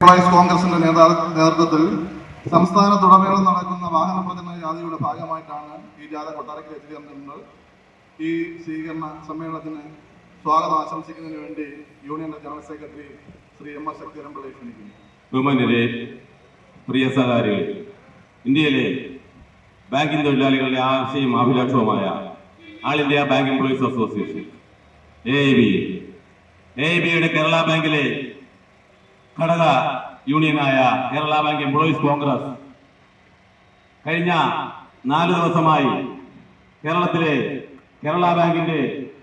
Employees കോൺഗ്രസിന്റെ നേതൃത്വത്തിൽ സംസ്ഥാനത്തുടനീളം നടക്കുന്ന വാഹന പ്രചരണ ജാഥയുടെ ഭാഗമായിട്ടാണ് ഈ ജാഥ കൊട്ടാരക്കര എത്തിച്ചേർന്നിട്ടുള്ളത്. ഈ സ്വീകരണ സമ്മേളനത്തിന് സ്വാഗതം ആശംസിക്കുന്നതിന് വേണ്ടി യൂണിയന്റെ general secretary Shri M S ശക്തിരമ്പിളയെ ക്ഷണിക്കുന്നു. ബഹുമാന്യരെ, പ്രിയ സഹകാരികൾ, ഇന്ത്യയിലെ ബാങ്കിംഗ് തൊഴിലാളികളുടെ ആശയും അഭിലാഷവുമായ all India bank employees association AABയുടെ കേരള ബാങ്കിലെ ഘടക യൂണിയനായ കേരള ബാങ്ക് എംപ്ലോയീസ് കോൺഗ്രസ് കഴിഞ്ഞ 4 ദിവസമായി കേരളത്തിലെ കേരള ബാങ്കിന്റെ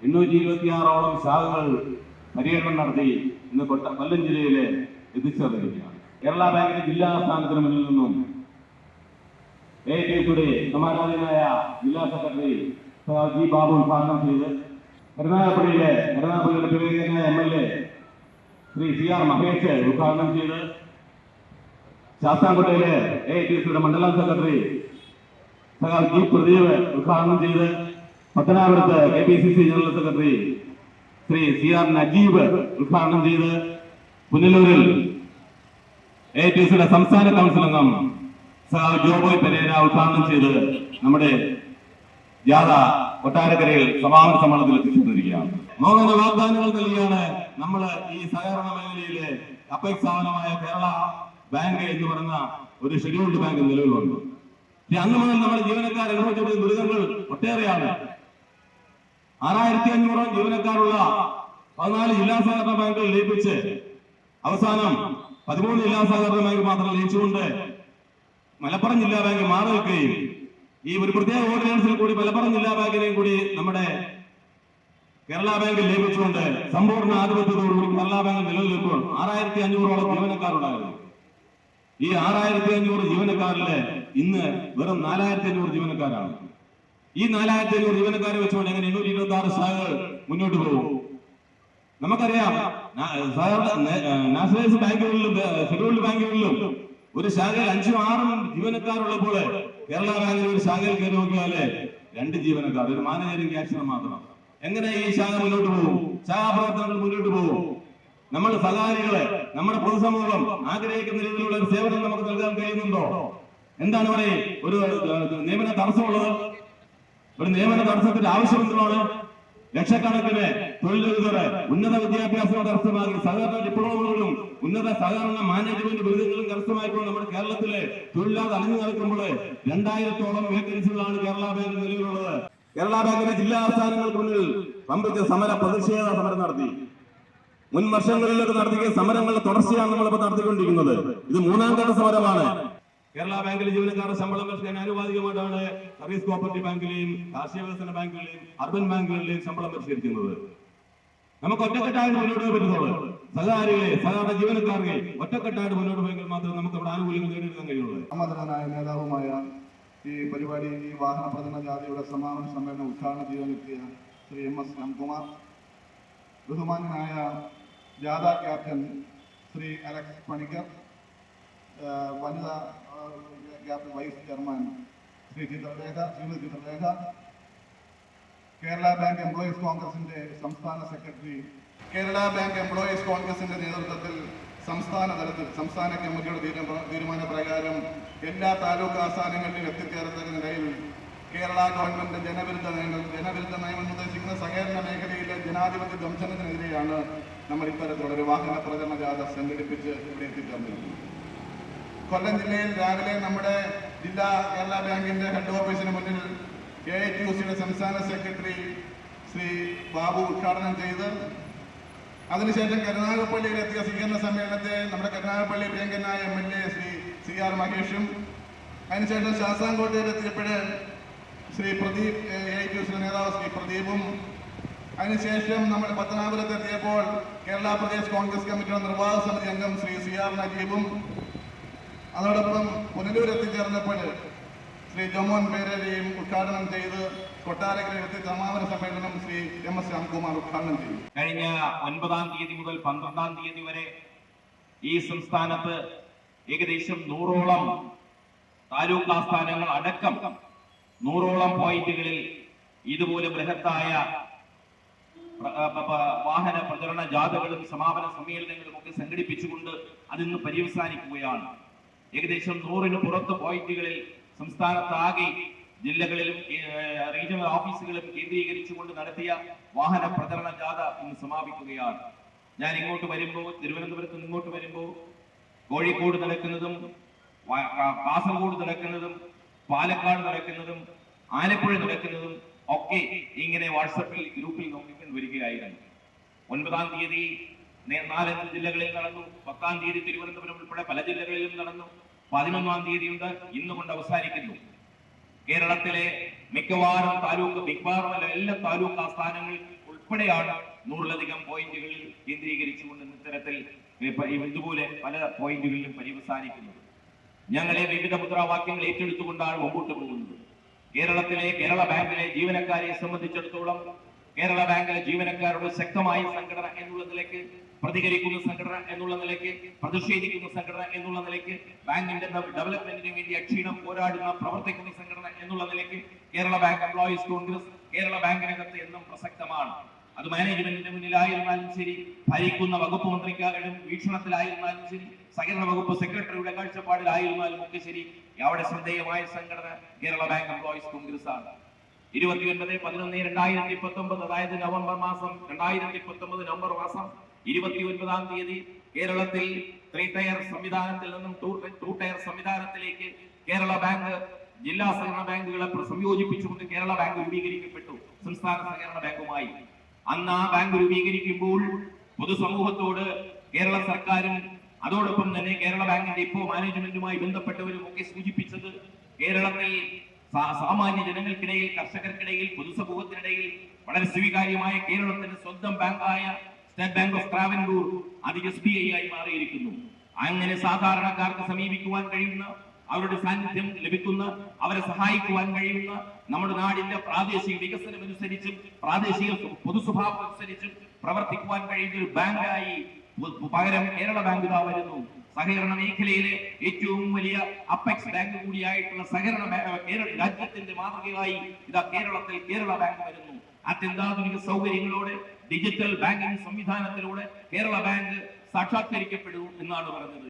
826ഓളം ശാഖകൾ പര്യടനം നടത്തി ഇന്ന് കൊല്ലം ജില്ലയിലെ എത്തിച്ചേർന്നിരിക്കുകയാണ്. കേരള ബാങ്കിന്റെ ജില്ലാ ആസ്ഥാനത്തിന് മുന്നിൽ നിന്നും AABയുടെ സമാരാധനായ ജില്ലാ സെക്രട്ടറി ജി ബാബു ഉദ്ഘാടനം ചെയ്ത് കരുനാഗപ്പള്ളിയുടെ പ്രിയങ്കരനായ MLA ശ്രീ CR മഹേഷ് ഉദ്ഘാടനം ചെയ്ത് ശാസ്താംകോട്ടയിലെ AABയുടെ മണ്ഡലം സെക്രട്ടറി ജി പ്രദീപ് ഉദ്ഘാടനം ചെയ്ത് പത്തനാപുരത്ത് KPCC general secretary Shri CR Najeeb ഉദ്ഘാടനം ചെയ്ത് പുനലൂരിൽ AABയുടെ സംസ്ഥാന കൗൺസിൽ അംഗം ജോബോയ് പെരേര ഉദ്ഘാടനം ചെയ്ത് നമ്മുടെ ജാഥ കൊട്ടാരക്കരയിൽ സമാപന സമ്മേളനത്തിൽ എത്തിച്ചേർന്നിരിക്കുകയാണ്. മോഹന വാഗ്ദാനങ്ങൾ നൽകിയാണ് നമ്മൾ ഈ സഹകരണ മേഖലയിലെ അപേക്ഷ സ്ഥാപനമായ കേരള ബാങ്ക് എന്ന് പറയുന്ന ഒരു ഷെഡ്യൂൾഡ് ബാങ്ക് നിലവിലുണ്ട്. അന്ന് മുതൽ നമ്മുടെ ജീവനക്കാർ അനുഭവിച്ച ദുരിതങ്ങൾ ഒട്ടേറെയാണ്. 6500 ജീവനക്കാരുള്ള 14 ജില്ലാ സഹകരണ ബാങ്കുകൾ ലയിപ്പിച്ച് അവസാനം 13 ജില്ലാ സഹകരണ ബാങ്ക് മാത്രം ലയിച്ചുകൊണ്ട് മലപ്പുറം ജില്ലാ ബാങ്ക് മാറി നിൽക്കുകയും ഈ ഒരു പ്രത്യേക ഓർഡിനൻസിൽ കൂടി മലപ്പുറം ജില്ലാ ബാങ്കിനെയും കൂടി നമ്മുടെ കേരള ബാങ്കിൽ ലയിപ്പിച്ചുകൊണ്ട് സമ്പൂർണ്ണ ആധിപത്യത്തോടുകൂടി കേരള ബാങ്ക് നിലനിൽക്കുമ്പോൾ 6500ഓളം ജീവനക്കാരുണ്ടായിരുന്നു. ഈ 6500 ജീവനക്കാരില് ഇന്ന് വെറും 4500 ജീവനക്കാരാണ്. ഈ 4500 ജീവനക്കാരെ വെച്ചുകൊണ്ട് എങ്ങനെ 826 ശാഖകൾ മുന്നോട്ട് പോകും? നമുക്കറിയാം, നാഷണലൈസ്ഡ് ബാങ്കുകളിലും ഷെഡ്യൂൾഡ് ബാങ്കുകളിലും ഒരു ശാഖയിൽ 5-6 ജീവനക്കാരുള്ളപ്പോൾ കേരള ബാങ്കിൽ ഒരു ശാഖയിൽ കയറി നോക്കിയാല് 2 ജീവനക്കാർ, ഒരു മാനേജറും ക്യാഷ്യറും മാത്രം. എങ്ങനെ ഈ ശാഖ മുന്നോട്ട് പോകും? ശാഖാപ്രവർത്തനങ്ങൾ മുന്നോട്ട് പോകും? നമ്മൾ സഹകാരികളെ, നമ്മുടെ പൊതുസമൂഹം ആഗ്രഹിക്കുന്ന രീതിയിലുള്ള ഒരു സേവനം നമുക്ക് നൽകാൻ കഴിയുന്നുണ്ടോ? എന്താണ് ഇവിടെ ഒരു നിയമന തടസ്സമുള്ളത്? ഒരു നിയമന തടസ്സത്തിന്റെ ആവശ്യം എന്താണ്? ലക്ഷക്കണക്കിന് തൊഴിലധികരെ ഉന്നത വിദ്യാഭ്യാസം കരസ്ഥമാക്കി സഹകരണ ഡിപ്ലോമകളും ഉന്നത സഹകരണ മാനേജ്മെന്റ് ബിരുദങ്ങളും കരസ്ഥമാക്കിക്കൊണ്ട് നമ്മുടെ കേരളത്തിലെ തൊഴിലാതെ അണിഞ്ഞു നടക്കുമ്പോൾ 2000ഓളം വേക്കൻസികളാണ് കേരള ബാങ്ക് നിലവിലുള്ളത്. കേരള ബാങ്കിന്റെ ജില്ലാ ആസ്ഥാനങ്ങൾക്ക് മുന്നിൽ വമ്പിച്ച പ്രതിഷേധ സമരം നടത്തി. മുൻ വർഷങ്ങളിലൊക്കെ നടത്തിയ സമരങ്ങളുടെ തുടർച്ചയാണ് നമ്മളിപ്പോൾ നടത്തിക്കൊണ്ടിരിക്കുന്നത്. ഇത് 3ാം ഘട്ട സമരമാണ്. കേരള ബാങ്കിലെ ജീവനക്കാരുടെ ശമ്പളം വർഷിക്കാൻ ആനുപാതികമായിട്ടാണ് സർവീസ് കോപ്പറേറ്റീവ് ബാങ്കിലെയും കാർഷിക വികസന ബാങ്കുകളെയും അർബൻ ബാങ്കുകളിലെയും ശമ്പളം പരിഷ്കരിക്കുന്നത്. നമുക്ക് ഒറ്റക്കെട്ടായിട്ട് മുന്നോട്ട് പോയി പറ്റുന്നുള്ളൂ. സഹകാരികളെ, സഹകരണ ജീവനക്കാരെ ഒറ്റക്കെട്ടായിട്ട് മുന്നോട്ട് പോയെങ്കിൽ മാത്രമേ നമുക്ക് അവിടെ ആനുകൂല്യങ്ങൾ നേടിയെടുക്കാൻ കഴിയുള്ളൂ. സമ്മതനായ നേതാവുമായ ഈ പരിപാടി, ഈ വാഹന പ്രചരണ ജാഥയുടെ സമാപന സമ്മേളനം ഉദ്ഘാടനം ചെയ്യാനെത്തിയ ശ്രീ MS രാംകുമാർ, ബഹുമാന്യനായ ജാഥ ക്യാപ്റ്റൻ ശ്രീ അലക്സ് പണിക്കർ, വനിതാ captain vice chairman Shrimati Chitralekha, Kerala bank employees കോൺഗ്രസിന്റെ സംസ്ഥാന സെക്രട്ടറി, കേരള ബാങ്ക് എംപ്ലോയീസ് കോൺഗ്രസിന്റെ നേതൃത്വത്തിൽ സംസ്ഥാന തലത്തിൽ സംസ്ഥാന കമ്മിറ്റിയുടെ തീരുമാനപ്രകാരം എല്ലാ താലൂക്ക് ആസ്ഥാനങ്ങളിലും എത്തിച്ചേർന്ന നിലയിൽ കേരള ഗവൺമെന്റ് ജനവിരുദ്ധ നയം നിർദ്ദേശിക്കുന്ന സഹകരണ മേഖലയിലെ ജനാധിപത്യ ദംശനത്തിനെതിരെയാണ് നമ്മൾ ഇത്തരത്തിലുള്ള ഒരു വാഹന പ്രചരണ ജാഥ സംഘടിപ്പിച്ച് ഇവിടെ എത്തിച്ചേർന്നിരിക്കുന്നത്. കൊല്ലം ജില്ലയിൽ രാവിലെ നമ്മുടെ ജില്ലാ കേരള ബാങ്കിന്റെ ഹെഡ് ഓഫീസിന് മുന്നിൽ AITUCയുടെ സംസ്ഥാന സെക്രട്ടറി ശ്രീ ബാബു ഉദ്ഘാടനം ചെയ്ത് അതിനുശേഷം കരുനാഗപ്പള്ളിയിലെത്തിയ സ്വീകരണ സമ്മേളനത്തെ നമ്മുടെ കരുനാഗപ്പള്ളി പ്രിയങ്കരനായ MLA ശ്രീ CR മഹേഷും, അതിനുശേഷം ശാസ്താംകോട്ടയിലെത്തിയപ്പോൾ ശ്രീ പ്രദീപ് AITUCയുടെ നേതാവ് ശ്രീ പ്രദീപും, അതിനുശേഷം നമ്മൾ പത്തനാപുരത്തെത്തിയപ്പോൾ കേരള പ്രദേശ് കോൺഗ്രസ് കമ്മിറ്റിയുടെ നിർവാഹക സമിതി അംഗം ശ്രീ CR നജീബും, അതോടൊപ്പം പുനലൂർ എത്തിച്ചേർന്നപ്പോൾ ശ്രീ ജോമോൻ പേരേരയും ഉദ്ഘാടനം ചെയ്ത് കൊട്ടാരക്കരയിലെത്തി സമാപന സമ്മേളനം ശ്രീ MS രാംകുമാർ ഉദ്ഘാടനം ചെയ്തു. കഴിഞ്ഞ 9-ാം തീയതി മുതൽ 12-ാം തീയതി വരെ ഈ സംസ്ഥാനത്ത് ഏകദേശം 100ഓളം താലൂക്ക് ആസ്ഥാനങ്ങൾ അടക്കം 100ഓളം പോയിന്റുകളിൽ ഇതുപോലെ ബൃഹത്തായ വാഹന പ്രചരണ ജാഥകളും സമാപന സമ്മേളനങ്ങളും ഒക്കെ സംഘടിപ്പിച്ചുകൊണ്ട് അതിന്ന് പര്യവസാനിക്കുകയാണ്. ഏകദേശം 100-ന് പുറത്ത് പോയിന്റുകളിൽ സംസ്ഥാനത്താകെ ജില്ലകളിലും റീജിയണൽ ഓഫീസുകളും കേന്ദ്രീകരിച്ചുകൊണ്ട് നടത്തിയ വാഹന പ്രചരണ ജാഥ ഇന്ന് സമാപിക്കുകയാണ്. ഞാൻ ഇങ്ങോട്ട് വരുമ്പോൾ, തിരുവനന്തപുരത്ത് നിന്ന് ഇങ്ങോട്ട് വരുമ്പോൾ, കോഴിക്കോട് നടക്കുന്നതും കാസർഗോഡ് നടക്കുന്നതും പാലക്കാട് നടക്കുന്നതും ആലപ്പുഴ നടക്കുന്നതും ഒക്കെ ഇങ്ങനെ വാട്സപ്പിൽ ഗ്രൂപ്പിൽ നോക്കിക്കൊണ്ട് വരികയായിരുന്നു. 9-ാം തീയതി 4 ജില്ലകളിൽ നടന്നു. 10-ാം തീയതി തിരുവനന്തപുരം ഉൾപ്പെടെ പല ജില്ലകളിലും നടന്നു. 11-ാം തീയതിയുണ്ട്. ഇന്ന് കൊണ്ട് അവസാനിക്കുന്നു. കേരളത്തിലെ മിക്കവാറും എല്ലാ താലൂക്ക് ആസ്ഥാനങ്ങൾ ഉൾപ്പെടെയാണ് 100-ലധികം പോയിന്റുകളിൽ കേന്ദ്രീകരിച്ചുകൊണ്ട് ഇത്തരത്തിൽ ഇതുപോലെ പല പോയിന്റുകളിലും പര്യവസാനിക്കുന്നത്. ഞങ്ങളെ വിവിധ മുദ്രാവാക്യങ്ങൾ ഏറ്റെടുത്തുകൊണ്ടാണ് മുമ്പോട്ട് പോകുന്നത്. കേരള ബാങ്കിലെ ജീവനക്കാരെ സംബന്ധിച്ചിടത്തോളം കേരള ബാങ്കിലെ ജീവനക്കാരുടെ ശക്തമായ സംഘടന എന്നുള്ള നിലയ്ക്ക്, പ്രതികരിക്കുന്ന സംഘടന എന്നുള്ള നിലയ്ക്ക്, പ്രതിഷേധിക്കുന്ന സംഘടന എന്നുള്ള നിലയ്ക്ക്, ബാങ്കിന്റെ ഡെവലപ്മെന്റിന് വേണ്ടി അക്ഷീണം പോരാടുന്ന പ്രവർത്തിക്കുന്ന സംഘടന എന്നുള്ള നിലയ്ക്ക് കേരള ബാങ്ക് എംപ്ലോയീസ് കോൺഗ്രസ് കേരള ബാങ്കിനകത്ത് എന്നും പ്രസക്തമാണ്. അത് മാനേജ്മെന്റിന്റെ മുന്നിലായിരുന്നാലും ശരി, ഭരിക്കുന്ന വകുപ്പ് മന്ത്രിക്കാരുടെ വീക്ഷണത്തിലായിരുന്നാലും ശരി, സഹകരണ വകുപ്പ് സെക്രട്ടറിയുടെ കാഴ്ചപ്പാടിലായിരുന്നാലും ഒക്കെ ശരി, അവിടെ ശ്രദ്ധേയമായ സംഘടന കേരള ബാങ്ക് എംപ്ലോയീസ് കോൺഗ്രസ് ആണ്. 29/11/2019, അതായത് നവംബർ മാസം 2019 നവംബർ മാസം 29-ാം തീയതി കേരളത്തിൽ 3 ടയർ സംവിധാനത്തിൽ നിന്നും 2 ടയർ സംവിധാനത്തിലേക്ക് കേരള ബാങ്ക് ജില്ലാ സഹകരണ ബാങ്കുകളെ സംയോജിപ്പിച്ചുകൊണ്ട് കേരള ബാങ്ക് രൂപീകരിക്കപ്പെട്ടു സംസ്ഥാന സഹകരണ ബാങ്കുമായി. അന്ന് ആ ബാങ്ക് രൂപീകരിക്കുമ്പോൾ പൊതുസമൂഹത്തോട് കേരള സർക്കാരും അതോടൊപ്പം തന്നെ കേരള ബാങ്കിന്റെ ഇപ്പോൾ മാനേജ്മെന്റുമായി ബന്ധപ്പെട്ടവരും ഒക്കെ സൂചിപ്പിച്ചത് കേരളത്തിൽ സാമാന്യ ജനങ്ങൾക്കിടയിൽ, കർഷകർക്കിടയിൽ, പൊതുസമൂഹത്തിനിടയിൽ വളരെ സ്വീകാര്യമായ കേരളത്തിന്റെ സ്വന്തം ബാങ്കായ സ്റ്റേറ്റ് ബാങ്ക് ഓഫ് ട്രാവൻകൂർ അത് SBI ആയി മാറിയിരിക്കുന്നു. അങ്ങനെ സാധാരണക്കാർക്ക് സമീപിക്കുവാൻ കഴിയുന്ന, അവരുടെ സാന്നിധ്യം ലഭിക്കുന്ന, അവരെ സഹായിക്കുവാൻ കഴിയുന്ന, നമ്മുടെ നാടിന്റെ പ്രാദേശിക വികസനം അനുസരിച്ചും പ്രാദേശിക പൊതുസ്വഭാവം അനുസരിച്ചും പ്രവർത്തിക്കുവാൻ കഴിയുന്ന ഒരു ബാങ്കായി പകരം കേരള ബാങ്ക് ഇതാ വരുന്നു. സഹകരണ മേഖലയിലെ ഏറ്റവും വലിയ അപ്പെക്സ് ബാങ്ക് കൂടിയായിട്ടുള്ള രാജ്യത്തിന്റെ മാതൃകയായി ഇതാ കേരളത്തിൽ കേരള ബാങ്ക് വരുന്നു. അത്യന്താധുനിക സൗകര്യങ്ങളോടെ ഡിജിറ്റൽ ബാങ്കിംഗ് സംവിധാനത്തിലൂടെ കേരള ബാങ്ക് സാക്ഷാത്കരിക്കപ്പെടും എന്നാണ് പറഞ്ഞത്.